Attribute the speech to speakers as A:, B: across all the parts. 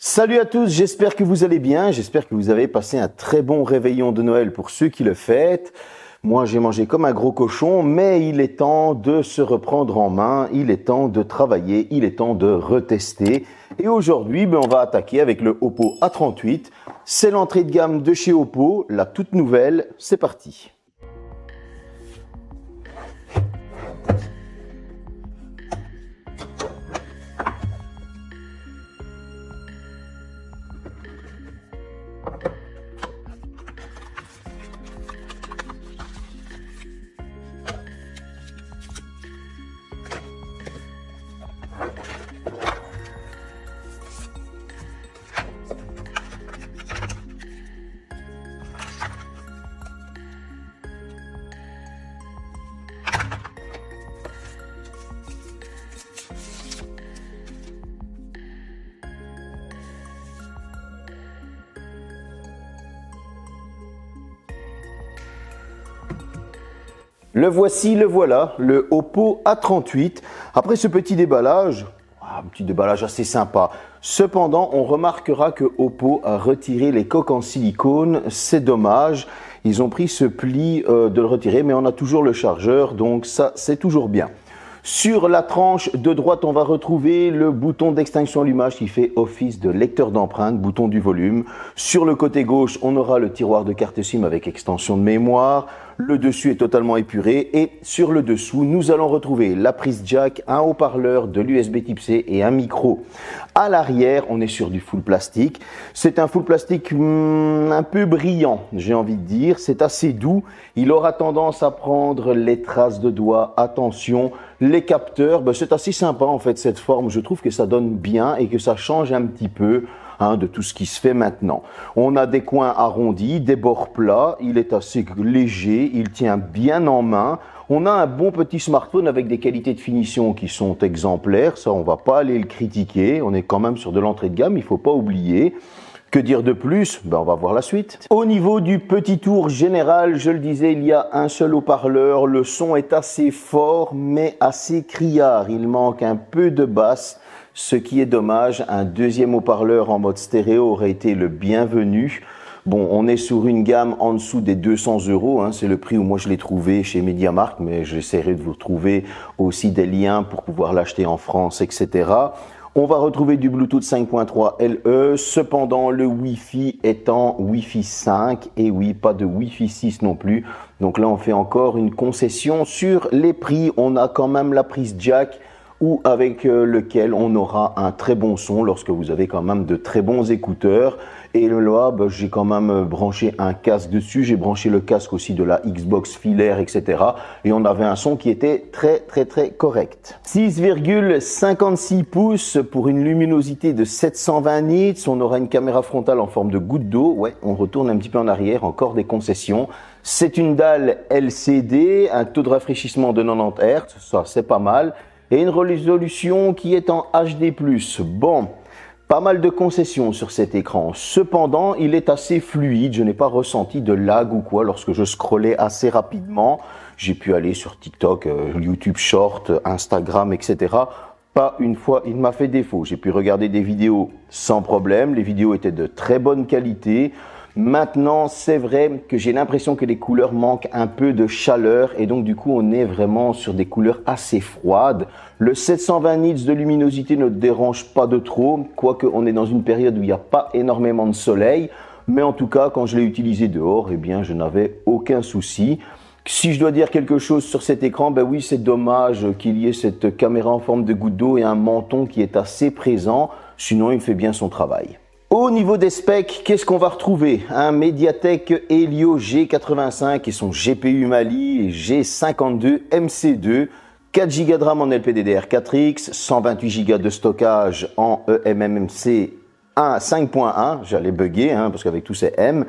A: Salut à tous, j'espère que vous allez bien, j'espère que vous avez passé un très bon réveillon de Noël pour ceux qui le fêtent. Moi j'ai mangé comme un gros cochon, mais il est temps de se reprendre en main, il est temps de travailler, il est temps de retester. Et aujourd'hui, on va attaquer avec le Oppo A38. C'est l'entrée de gamme de chez Oppo, la toute nouvelle, c'est parti. Le voici, le voilà, le Oppo A38. Après ce petit déballage, un petit déballage assez sympa. Cependant, on remarquera que Oppo a retiré les coques en silicone. C'est dommage. Ils ont pris ce pli de le retirer, mais on a toujours le chargeur, donc ça, c'est toujours bien. Sur la tranche de droite, on va retrouver le bouton d'extinction allumage qui fait office de lecteur d'empreintes, bouton du volume. Sur le côté gauche, on aura le tiroir de carte SIM avec extension de mémoire. Le dessus est totalement épuré et sur le dessous, nous allons retrouver la prise jack, un haut-parleur, de l'USB type C et un micro. À l'arrière, on est sur du full plastique. C'est un full plastique un peu brillant, j'ai envie de dire. C'est assez doux. Il aura tendance à prendre les traces de doigts. Attention, les capteurs, c'est assez sympa en fait cette forme. Je trouve que ça donne bien et que ça change un petit peu de tout ce qui se fait maintenant. On a des coins arrondis, des bords plats, il est assez léger, il tient bien en main. On a un bon petit smartphone avec des qualités de finition qui sont exemplaires, ça on va pas aller le critiquer, on est quand même sur de l'entrée de gamme, il faut pas oublier. Que dire de plus? On va voir la suite. Au niveau du petit tour général, je le disais, il y a un seul haut-parleur, le son est assez fort mais assez criard, il manque un peu de basse. Ce qui est dommage, un deuxième haut-parleur en mode stéréo aurait été le bienvenu. Bon, on est sur une gamme en dessous des 200 €, c'est le prix où moi je l'ai trouvé chez MediaMarkt, mais j'essaierai de vous retrouver aussi des liens pour pouvoir l'acheter en France, etc. On va retrouver du Bluetooth 5.3 LE, cependant le Wi-Fi étant Wi-Fi 5, et oui, pas de Wi-Fi 6 non plus. Donc là, on fait encore une concession sur les prix. On a quand même la prise jack, ou avec lequel on aura un très bon son lorsque vous avez quand même de très bons écouteurs. Et là, j'ai quand même branché un casque dessus, j'ai branché le casque aussi de la Xbox filaire, etc. Et on avait un son qui était très correct. 6,56 pouces pour une luminosité de 720 nits. On aura une caméra frontale en forme de goutte d'eau. Ouais, on retourne un petit peu en arrière, encore des concessions. C'est une dalle LCD, un taux de rafraîchissement de 90 Hz, ça c'est pas mal. Et une résolution qui est en HD+. Bon, pas mal de concessions sur cet écran. Cependant, il est assez fluide. Je n'ai pas ressenti de lag ou quoi lorsque je scrollais assez rapidement. J'ai pu aller sur TikTok, YouTube Short, Instagram, etc. Pas une fois, il m'a fait défaut. J'ai pu regarder des vidéos sans problème. Les vidéos étaient de très bonne qualité. Maintenant, c'est vrai que j'ai l'impression que les couleurs manquent un peu de chaleur et donc du coup, on est vraiment sur des couleurs assez froides. Le 720 nits de luminosité ne dérange pas de trop, quoique on est dans une période où il n'y a pas énormément de soleil. Mais en tout cas, quand je l'ai utilisé dehors, je n'avais aucun souci. Si je dois dire quelque chose sur cet écran, oui, c'est dommage qu'il y ait cette caméra en forme de goutte d'eau et un menton qui est assez présent. Sinon, il fait bien son travail. Au niveau des specs, qu'est-ce qu'on va retrouver? Un Mediatek Helio G85 et son GPU Mali G52 MC2, 4 Go de RAM en LPDDR4X, 128 Go de stockage en eMMC 5.1, j'allais bugger parce qu'avec tous ces M.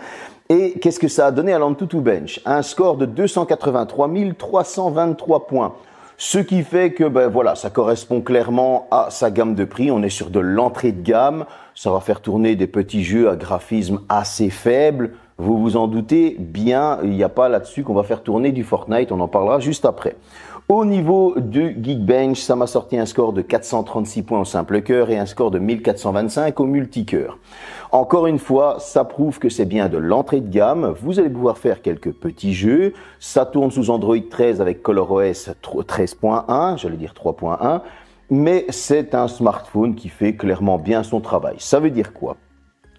A: Et qu'est-ce que ça a donné à l'Antutu Bench? Un score de 283 323 points. Ce qui fait que ça correspond clairement à sa gamme de prix. On est sur de l'entrée de gamme. Ça va faire tourner des petits jeux à graphisme assez faible. Vous vous en doutez bien, il n'y a pas là-dessus qu'on va faire tourner du Fortnite. On en parlera juste après. Au niveau du Geekbench, ça m'a sorti un score de 436 points au simple cœur et un score de 1425 au multicœur. Encore une fois, ça prouve que c'est bien de l'entrée de gamme. Vous allez pouvoir faire quelques petits jeux. Ça tourne sous Android 13 avec ColorOS 13.1, j'allais dire 3.1. Mais c'est un smartphone qui fait clairement bien son travail. Ça veut dire quoi?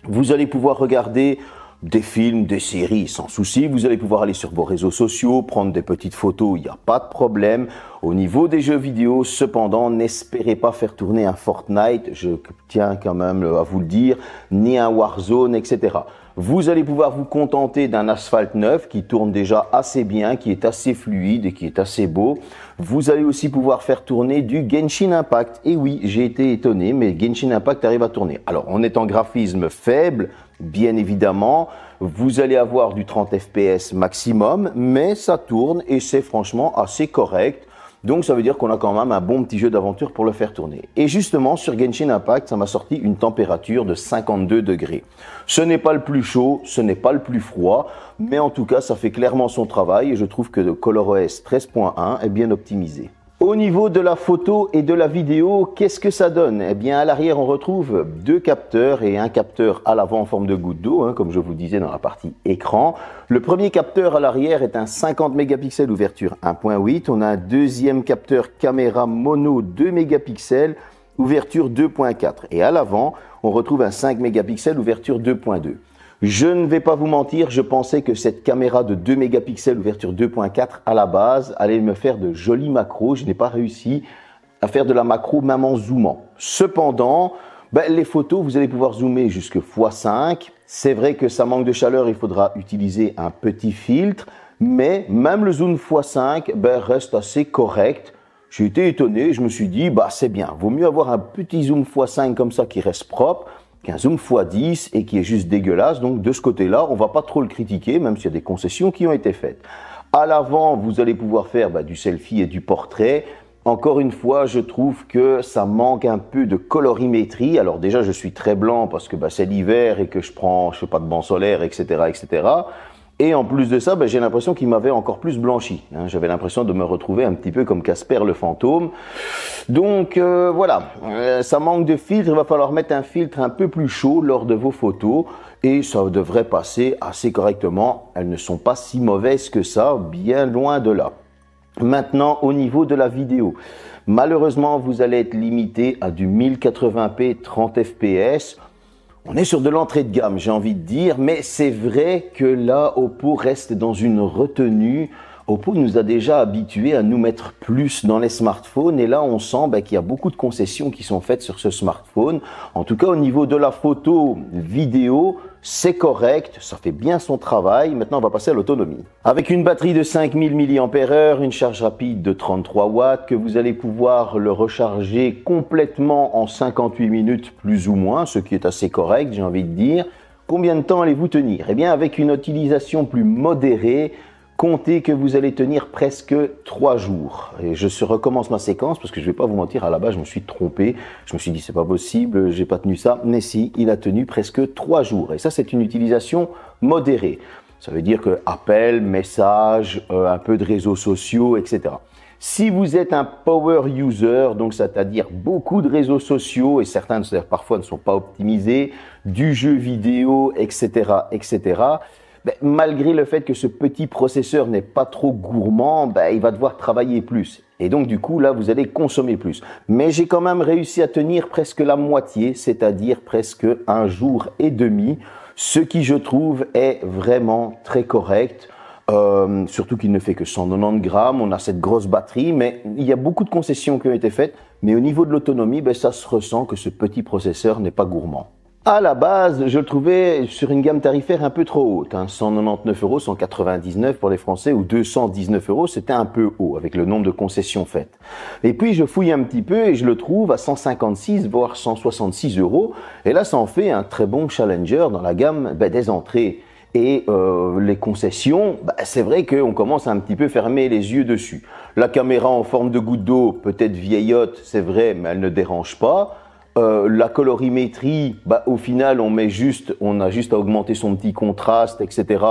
A: Vous allez pouvoir regarder des films, des séries sans souci. Vous allez pouvoir aller sur vos réseaux sociaux, prendre des petites photos, il n'y a pas de problème. Au niveau des jeux vidéo, cependant, n'espérez pas faire tourner un Fortnite, je tiens quand même à vous le dire, ni un Warzone, etc. Vous allez pouvoir vous contenter d'un Asphalt 9 qui tourne déjà assez bien, qui est assez fluide et qui est assez beau. Vous allez aussi pouvoir faire tourner du Genshin Impact. Et oui, j'ai été étonné, mais Genshin Impact arrive à tourner. Alors, on est en graphisme faible, bien évidemment. Vous allez avoir du 30 fps maximum, mais ça tourne et c'est franchement assez correct. Donc ça veut dire qu'on a quand même un bon petit jeu d'aventure pour le faire tourner. Et justement, sur Genshin Impact, ça m'a sorti une température de 52 degrés. Ce n'est pas le plus chaud, ce n'est pas le plus froid, mais en tout cas, ça fait clairement son travail et je trouve que le ColorOS 13.1 est bien optimisé. Au niveau de la photo et de la vidéo, qu'est-ce que ça donne? Eh bien, à l'arrière, on retrouve deux capteurs et un capteur à l'avant en forme de goutte d'eau, comme je vous disais dans la partie écran. Le premier capteur à l'arrière est un 50 mégapixels ouverture 1.8. On a un deuxième capteur caméra mono 2 mégapixels ouverture 2.4. Et à l'avant, on retrouve un 5 mégapixels ouverture 2.2. Je ne vais pas vous mentir, je pensais que cette caméra de 2 mégapixels ouverture 2.4 à la base allait me faire de jolis macros. Je n'ai pas réussi à faire de la macro même en zoomant. Cependant, les photos, vous allez pouvoir zoomer jusque x5. C'est vrai que ça manque de chaleur, il faudra utiliser un petit filtre. Mais même le zoom x5 reste assez correct. J'ai été étonné, je me suis dit, c'est bien. Vaut mieux avoir un petit zoom x5 comme ça qui reste propre qu'un zoom x10 et qui est juste dégueulasse. Donc de ce côté-là, on va pas trop le critiquer, même s'il y a des concessions qui ont été faites. À l'avant, vous allez pouvoir faire du selfie et du portrait. Encore une fois, je trouve que ça manque un peu de colorimétrie. Alors déjà, je suis très blanc parce que c'est l'hiver et que je prends, je sais pas, de banc solaire, etc., etc. Et en plus de ça, j'ai l'impression qu'il m'avait encore plus blanchi. J'avais l'impression de me retrouver un petit peu comme Casper le fantôme. Donc voilà, ça manque de filtre. Il va falloir mettre un filtre un peu plus chaud lors de vos photos. Et ça devrait passer assez correctement. Elles ne sont pas si mauvaises que ça, bien loin de là. Maintenant, au niveau de la vidéo. Malheureusement, vous allez être limité à du 1080p 30 fps. On est sur de l'entrée de gamme, j'ai envie de dire, mais c'est vrai que là, Oppo reste dans une retenue. Oppo nous a déjà habitués à nous mettre plus dans les smartphones et là, on sent qu'il y a beaucoup de concessions qui sont faites sur ce smartphone. En tout cas, au niveau de la photo vidéo, c'est correct, ça fait bien son travail. Maintenant, on va passer à l'autonomie. Avec une batterie de 5000 mAh, une charge rapide de 33 watts, que vous allez pouvoir le recharger complètement en 58 minutes plus ou moins, ce qui est assez correct, j'ai envie de dire. Combien de temps allez-vous tenir? Eh bien, avec une utilisation plus modérée, comptez que vous allez tenir presque 3 jours. Et je recommence ma séquence parce que je vais pas vous mentir, à la base je me suis trompé. Je me suis dit c'est pas possible, j'ai pas tenu ça. Mais si, il a tenu presque 3 jours. Et ça c'est une utilisation modérée. Ça veut dire que appel, message, un peu de réseaux sociaux, etc. Si vous êtes un power user, donc c'est-à-dire beaucoup de réseaux sociaux et certains parfois ne sont pas optimisés, du jeu vidéo, etc., etc., malgré le fait que ce petit processeur n'est pas trop gourmand, il va devoir travailler plus. Et donc du coup, là, vous allez consommer plus. Mais j'ai quand même réussi à tenir presque la moitié, c'est-à-dire presque 1 jour et demi, ce qui, je trouve, est vraiment très correct. Surtout qu'il ne fait que 190 grammes, on a cette grosse batterie, mais il y a beaucoup de concessions qui ont été faites. Mais au niveau de l'autonomie, ça se ressent que ce petit processeur n'est pas gourmand. À la base, je le trouvais sur une gamme tarifaire un peu trop haute, 199 €, 199 pour les Français ou 219 €, c'était un peu haut avec le nombre de concessions faites. Et puis je fouille un petit peu et je le trouve à 156 voire 166 €. Et là, ça en fait un très bon challenger dans la gamme des entrées. Et les concessions, c'est vrai qu'on commence à un petit peu fermer les yeux dessus. La caméra en forme de goutte d'eau, peut-être vieillotte, c'est vrai, mais elle ne dérange pas. La colorimétrie, au final, on a juste à augmenter son petit contraste, etc.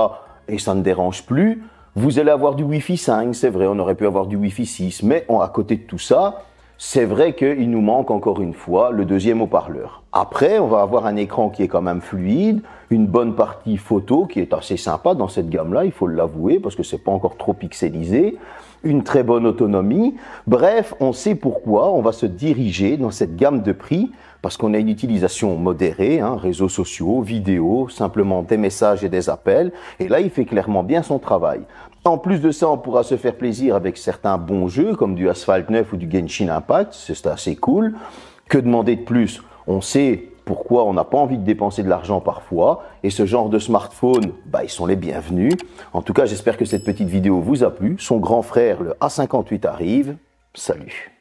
A: Et ça ne dérange plus. Vous allez avoir du Wi-Fi 5, c'est vrai, on aurait pu avoir du Wi-Fi 6, mais à côté de tout ça, c'est vrai qu'il nous manque encore une fois le deuxième haut-parleur. Après, on va avoir un écran qui est quand même fluide, une bonne partie photo qui est assez sympa dans cette gamme-là, il faut l'avouer, parce que c'est pas encore trop pixelisé, une très bonne autonomie. Bref, on sait pourquoi on va se diriger dans cette gamme de prix, parce qu'on a une utilisation modérée, réseaux sociaux, vidéos, simplement des messages et des appels, et là, il fait clairement bien son travail. En plus de ça, on pourra se faire plaisir avec certains bons jeux, comme du Asphalt 9 ou du Genshin Impact, c'est assez cool. Que demander de plus? On sait pourquoi on n'a pas envie de dépenser de l'argent parfois, et ce genre de smartphone, ils sont les bienvenus. En tout cas, j'espère que cette petite vidéo vous a plu. Son grand frère, le A58, arrive. Salut!